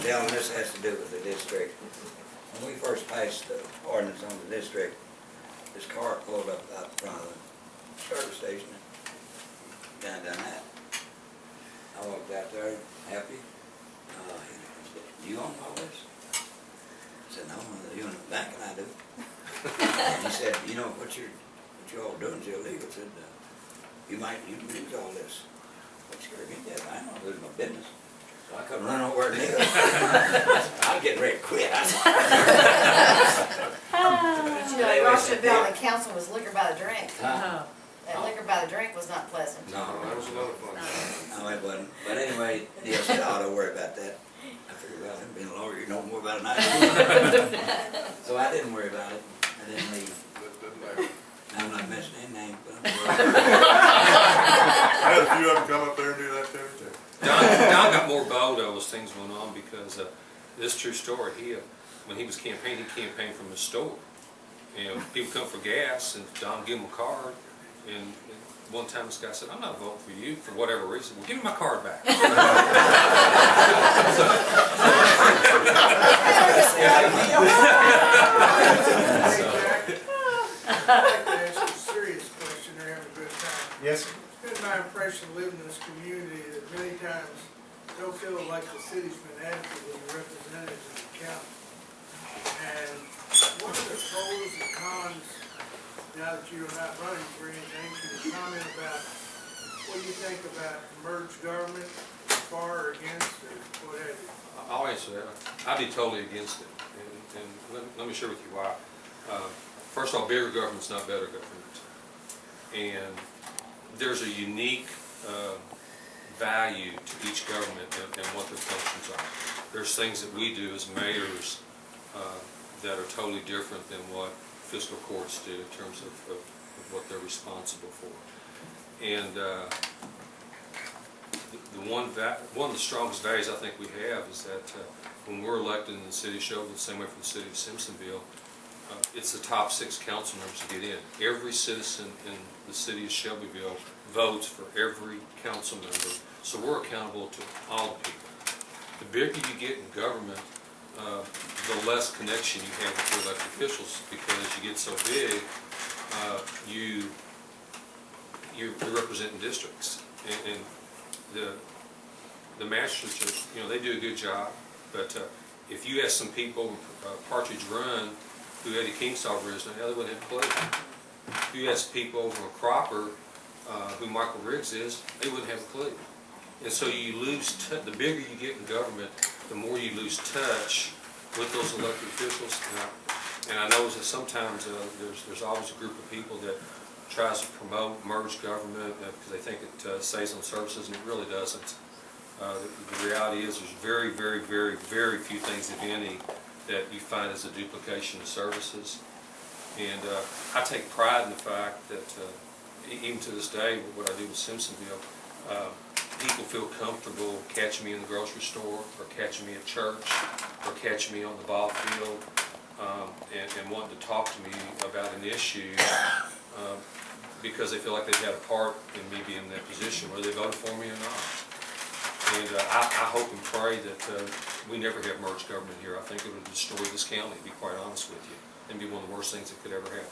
Gentlemen, this has to do with the district. When we first passed the ordinance on the district, this car pulled up out front of the service station. Done that. I walked out there happy. He said, "You own all this?" I said, "No, you in the bank and I do." And he said, "You know what you're all doing is illegal." I said, you can use all this. What you gonna get that? I don't lose my business. So I couldn't run over and live. I'm getting ready to quit. But you know, Washington Valley Council was liquor by the drink. Huh? That liquor by the drink was not pleasant. No, That was another fun. no, it wasn't. But anyway, Neil said, "Oh, don't worry about that." I figured, well, him being a lawyer, you know more about it than I do. So I didn't worry about it. I didn't leave. Now, I'm not mentioning any names, but I'm worried. I had a few of them come up there and do that too. Don got more bold as things went on because this true story. When he was campaigning, he campaigned from his store. And people come for gas, and Don gave him a card. And one time this guy said, "I'm not voting for you for whatever reason. Well, give me my card back." I'd like to ask a serious question. They're having a good time. Yes, sir. It's been my impression living in this community that many times don't feel like the city's been adequately represented in the county. And what are the pros and cons, now that you're not running for anything, can you comment about what you think about merged government, for or against, or what have you? I'll answer that. I'd be totally against it. And let me share with you why. First of all, bigger government's not better government. And there's a unique value to each government and what their functions are. There's things that we do as mayors that are totally different than what fiscal courts do in terms of what they're responsible for. And one of the strongest values I think we have is that when we're elected in the city of Shelbyville, the same way for the city of Simpsonville, it's the top 6 council members to get in. Every citizen in the city of Shelbyville votes for every council member, so we're accountable to all the people. The bigger you get in government, the less connection you have with your elected officials, because as you get so big, you're representing districts, and the magistrates, they do a good job. But if you ask some people, Partridge Run, who Eddie Kingsolver is now, they wouldn't have a clue. If you ask people over a Cropper, who Michael Riggs is, they wouldn't have a clue. And so you lose the bigger you get in government, the more you lose touch with those elected officials. And I know that sometimes there's always a group of people that tries to promote merged government because they think it saves on services, and it really doesn't. The reality is there's very, very, very, very few things, if any, that you find as a duplication of services. And I take pride in the fact that even to this day, what I do with Simpsonville, people feel comfortable catching me in the grocery store, or catching me at church, or catching me on the ball field, and wanting to talk to me about an issue because they feel like they've had a part in me being in that position, whether they voted for me or not. And I hope and pray that we never have merged government here. I think it would destroy this county, to be quite honest with you, and be one of the worst things that could ever happen.